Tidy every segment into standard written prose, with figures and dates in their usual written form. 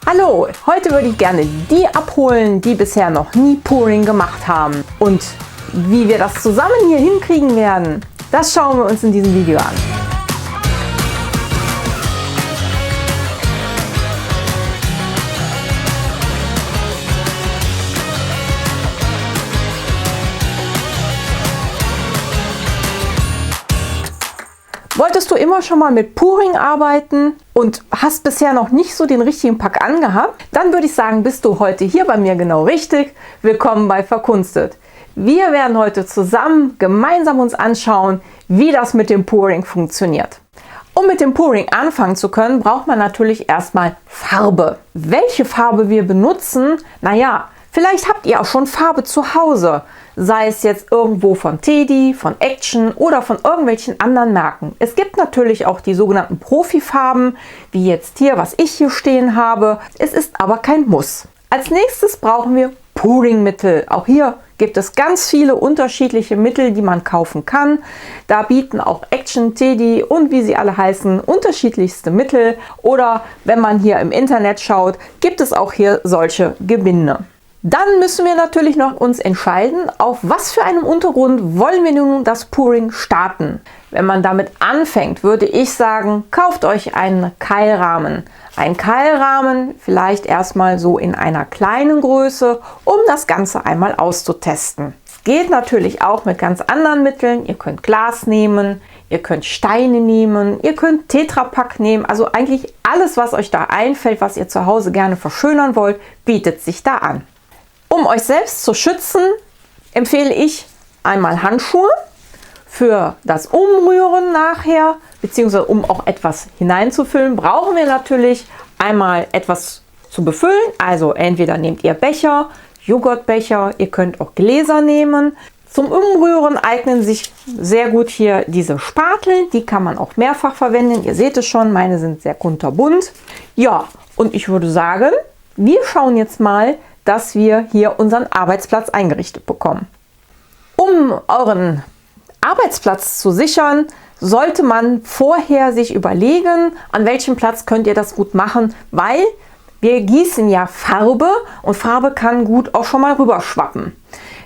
Hallo, heute würde ich gerne die abholen, die bisher noch nie Pouring gemacht haben. Und wie wir das zusammen hier hinkriegen werden, das schauen wir uns in diesem Video an. Wolltest du immer schon mal mit Pouring arbeiten und hast bisher noch nicht so den richtigen Pack angehabt? Dann würde ich sagen, bist du heute hier bei mir genau richtig. Willkommen bei Verkunstet. Wir werden heute zusammen gemeinsam uns anschauen, wie das mit dem Pouring funktioniert. Um mit dem Pouring anfangen zu können, braucht man natürlich erstmal Farbe. Welche Farbe wir benutzen? Naja, vielleicht habt ihr auch schon Farbe zu Hause. Sei es jetzt irgendwo von Teddy, von Action oder von irgendwelchen anderen Marken. Es gibt natürlich auch die sogenannten Profifarben, wie jetzt hier, was ich hier stehen habe. Es ist aber kein Muss. Als nächstes brauchen wir Pouringmittel. Auch hier gibt es ganz viele unterschiedliche Mittel, die man kaufen kann. Da bieten auch Action, Teddy und wie sie alle heißen, unterschiedlichste Mittel. Oder wenn man hier im Internet schaut, gibt es auch hier solche Gebinde. Dann müssen wir natürlich noch uns entscheiden, auf was für einem Untergrund wollen wir nun das Pouring starten. Wenn man damit anfängt, würde ich sagen, kauft euch einen Keilrahmen. Ein Keilrahmen vielleicht erstmal so in einer kleinen Größe, um das Ganze einmal auszutesten. Es geht natürlich auch mit ganz anderen Mitteln. Ihr könnt Glas nehmen, ihr könnt Steine nehmen, ihr könnt Tetrapack nehmen. Also eigentlich alles, was euch da einfällt, was ihr zu Hause gerne verschönern wollt, bietet sich da an. Um euch selbst zu schützen, empfehle ich einmal Handschuhe für das Umrühren nachher, beziehungsweise um auch etwas hineinzufüllen, brauchen wir natürlich einmal etwas zu befüllen. Also entweder nehmt ihr Becher, Joghurtbecher, ihr könnt auch Gläser nehmen. Zum Umrühren eignen sich sehr gut hier diese Spatel, die kann man auch mehrfach verwenden. Ihr seht es schon, meine sind sehr kunterbunt. Ja, und ich würde sagen, wir schauen jetzt mal, dass wir hier unseren Arbeitsplatz eingerichtet bekommen. Um euren Arbeitsplatz zu sichern, sollte man vorher sich überlegen, an welchem Platz könnt ihr das gut machen, weil wir gießen ja Farbe und Farbe kann gut auch schon mal rüberschwappen.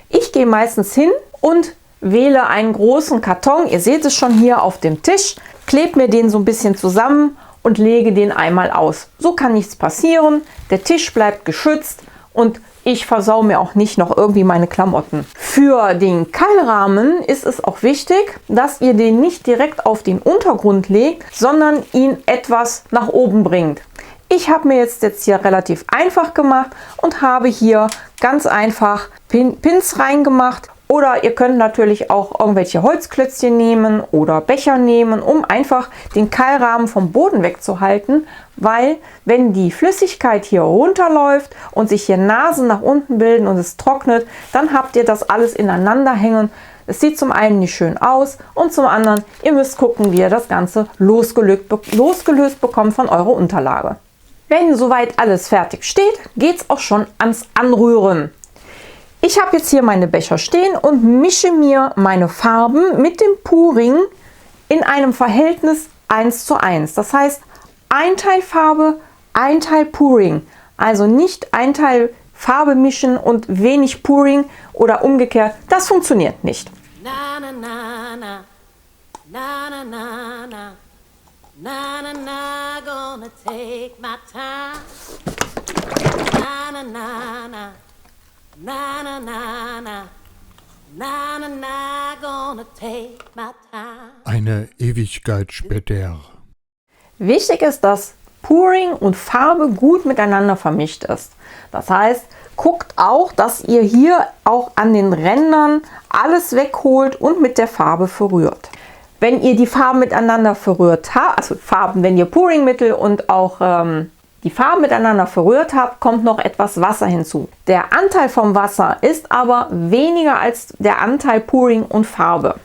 Ich gehe meistens hin und wähle einen großen Karton, ihr seht es schon hier auf dem Tisch, klebe mir den so ein bisschen zusammen und lege den einmal aus. So kann nichts passieren, der Tisch bleibt geschützt und ich versau mir auch nicht noch irgendwie meine Klamotten. Für den Keilrahmen ist es auch wichtig, dass ihr den nicht direkt auf den Untergrund legt, sondern ihn etwas nach oben bringt. Ich habe mir jetzt hier relativ einfach gemacht und habe hier ganz einfach Pins reingemacht. Oder ihr könnt natürlich auch irgendwelche Holzklötzchen nehmen oder Becher nehmen, um einfach den Keilrahmen vom Boden wegzuhalten, weil wenn die Flüssigkeit hier runterläuft und sich hier Nasen nach unten bilden und es trocknet, dann habt ihr das alles ineinander hängen. Es sieht zum einen nicht schön aus und zum anderen, ihr müsst gucken, wie ihr das Ganze losgelöst bekommt von eurer Unterlage. Wenn soweit alles fertig steht, geht es auch schon ans Anrühren. Ich habe jetzt hier meine Becher stehen und mische mir meine Farben mit dem Pouring in einem Verhältnis 1:1. Das heißt, ein Teil Farbe, ein Teil Pouring. Also nicht ein Teil Farbe mischen und wenig Pouring oder umgekehrt. Das funktioniert nicht. Na, na, na, na. Na, na, na, na. Na, na, na, gonna take my time. Na, na, na, na. Na na na na, na na na, gonna take my time. Eine Ewigkeit später. Wichtig ist, dass Pouring und Farbe gut miteinander vermischt ist. Das heißt, guckt auch, dass ihr hier auch an den Rändern alles wegholt und mit der Farbe verrührt. Wenn ihr die Farben miteinander verrührt habt, also Farben, wenn ihr Pouringmittel und auch die Farben miteinander verrührt habt, kommt noch etwas Wasser hinzu. Der Anteil vom Wasser ist aber weniger als der Anteil Pouring und Farbe.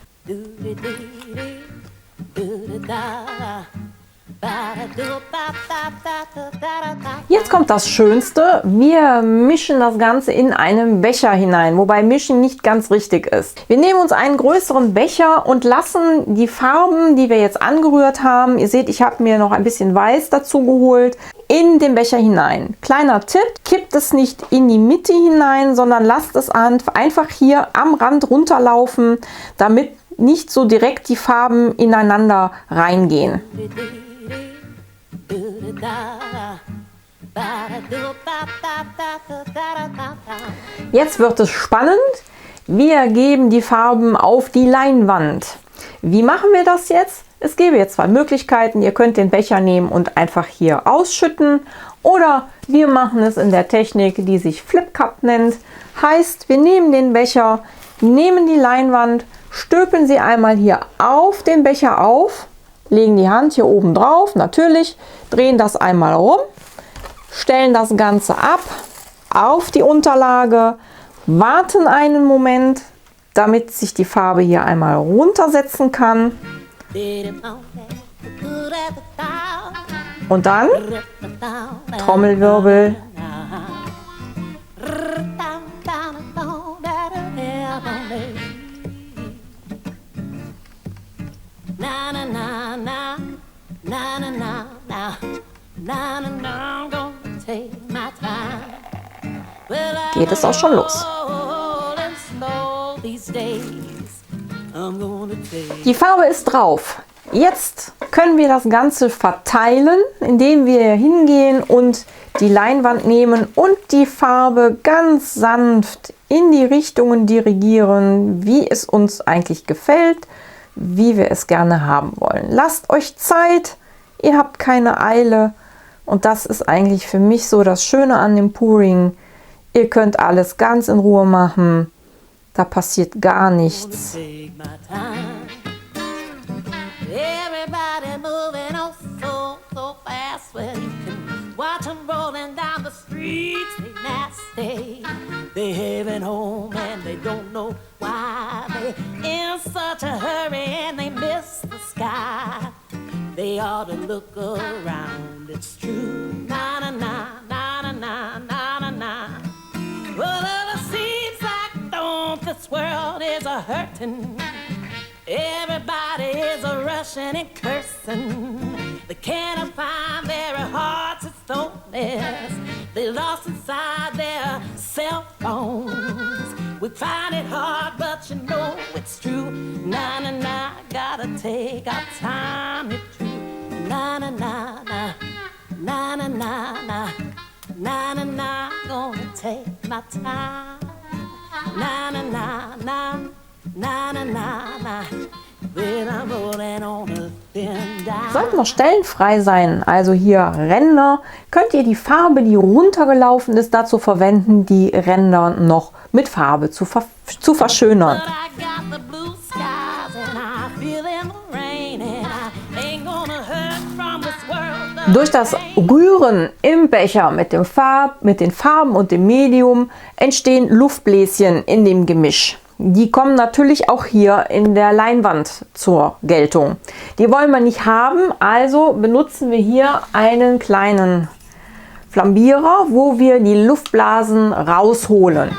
Jetzt kommt das Schönste. Wir mischen das Ganze in einen Becher hinein, wobei Mischen nicht ganz richtig ist. Wir nehmen uns einen größeren Becher und lassen die Farben, die wir jetzt angerührt haben, ihr seht, ich habe mir noch ein bisschen Weiß dazu geholt, in den Becher hinein. Kleiner Tipp, kippt es nicht in die Mitte hinein, sondern lasst es einfach hier am Rand runterlaufen, damit nicht so direkt die Farben ineinander reingehen. Jetzt wird es spannend. Wir geben die Farben auf die Leinwand. Wie machen wir das jetzt? Es gäbe jetzt zwei Möglichkeiten. Ihr könnt den Becher nehmen und einfach hier ausschütten. Oder wir machen es in der Technik, die sich Flip Cup nennt. Heißt, wir nehmen den Becher, nehmen die Leinwand, stülpen sie einmal hier auf den Becher auf, legen die Hand hier oben drauf, natürlich, drehen das einmal rum, stellen das Ganze ab auf die Unterlage, warten einen Moment, damit sich die Farbe hier einmal runtersetzen kann. Und dann Trommelwirbel. Geht es auch schon los. Die Farbe ist drauf. Jetzt können wir das Ganze verteilen, indem wir hingehen und die Leinwand nehmen und die Farbe ganz sanft in die Richtungen dirigieren, wie es uns eigentlich gefällt, wie wir es gerne haben wollen. Lasst euch Zeit, ihr habt keine Eile und das ist eigentlich für mich so das Schöne an dem Pouring. Ihr könnt alles ganz in Ruhe machen, da passiert gar nichts. They heading home and they don't know why they in such a hurry and they miss the sky. They ought to look around, it's true. Na na na na na na na na na. Well, it seems like don't this world is a hurting. Everybody is a rushing and cursing. They can't find their hearts' stillness. They lost inside their cell phones. We find it hard, but you know it's true. Na na na, gotta take our time, it's true. Na na na na, na na na na, na na na, gonna take my time. Na na na na, na na na na. Sollten noch Stellen frei sein, also hier Ränder, könnt ihr die Farbe, die runtergelaufen ist, dazu verwenden, die Ränder noch mit Farbe zu verschönern. Durch das Rühren im Becher mit den Farben und dem Medium entstehen Luftbläschen in dem Gemisch. Die kommen natürlich auch hier in der Leinwand zur Geltung. Die wollen wir nicht haben, also benutzen wir hier einen kleinen Flambierer, wo wir die Luftblasen rausholen.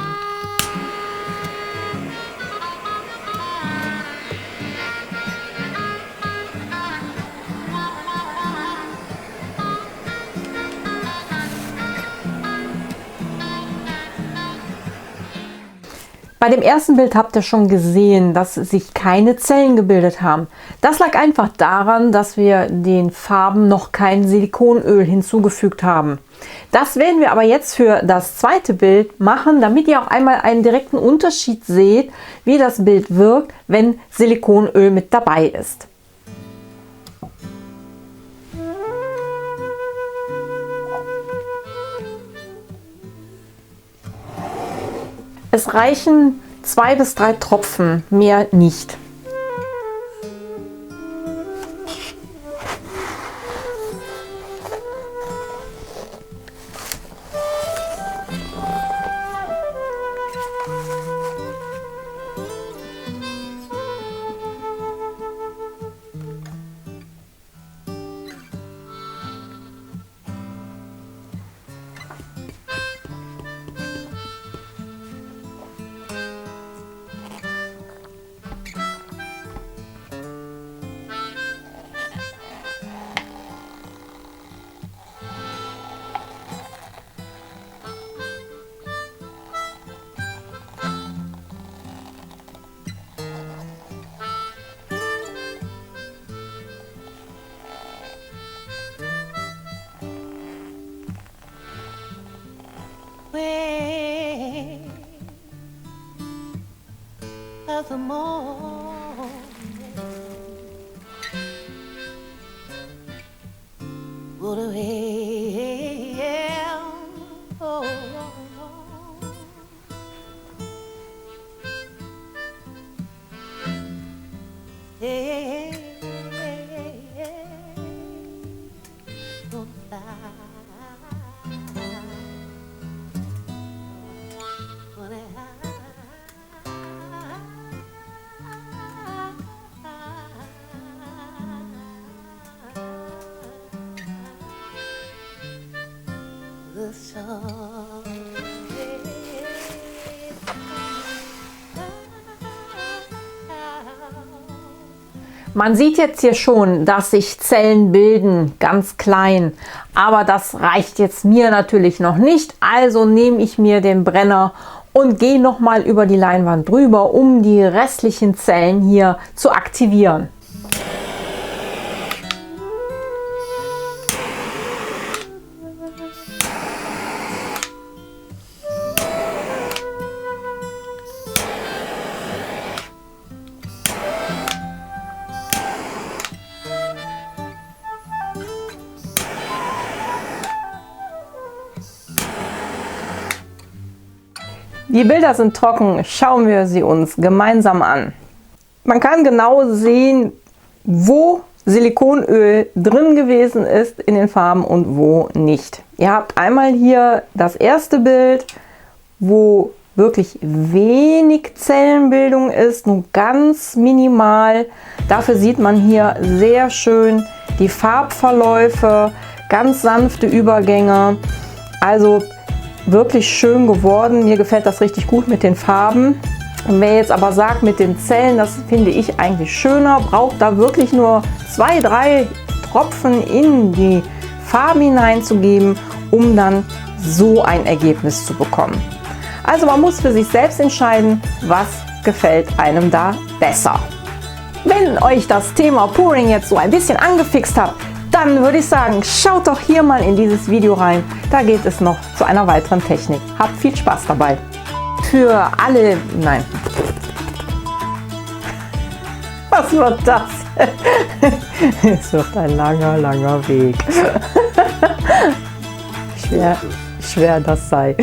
Bei dem ersten Bild habt ihr schon gesehen, dass sich keine Zellen gebildet haben. Das lag einfach daran, dass wir den Farben noch kein Silikonöl hinzugefügt haben. Das werden wir aber jetzt für das zweite Bild machen, damit ihr auch einmal einen direkten Unterschied seht, wie das Bild wirkt, wenn Silikonöl mit dabei ist. Es reichen 2 bis 3 Tropfen, mehr nicht. as the morning. What a hell, oh, hey, don't fly. The sun. Man sieht jetzt hier schon, dass sich Zellen bilden, ganz klein. Aber das reicht jetzt mir natürlich noch nicht. Also nehme ich mir den Brenner und gehe nochmal über die Leinwand drüber, um die restlichen Zellen hier zu aktivieren. Die Bilder sind trocken, schauen wir sie uns gemeinsam an. Man kann genau sehen, wo Silikonöl drin gewesen ist in den Farben und wo nicht. Ihr habt einmal hier das erste Bild, wo wirklich wenig Zellenbildung ist, nur ganz minimal. Dafür sieht man hier sehr schön die Farbverläufe, ganz sanfte Übergänge. Also wirklich schön geworden. Mir gefällt das richtig gut mit den Farben. Und wer jetzt aber sagt, mit den Zellen, das finde ich eigentlich schöner, braucht da wirklich nur 2, 3 Tropfen in die Farben hineinzugeben, um dann so ein Ergebnis zu bekommen. Also man muss für sich selbst entscheiden, was gefällt einem da besser. Wenn euch das Thema Pouring jetzt so ein bisschen angefixt hat, dann würde ich sagen, schaut doch hier mal in dieses Video rein. Da geht es noch zu einer weiteren Technik. Habt viel Spaß dabei. Für alle, nein. Was wird das? Es wird ein langer, langer Weg. Schwer das sei.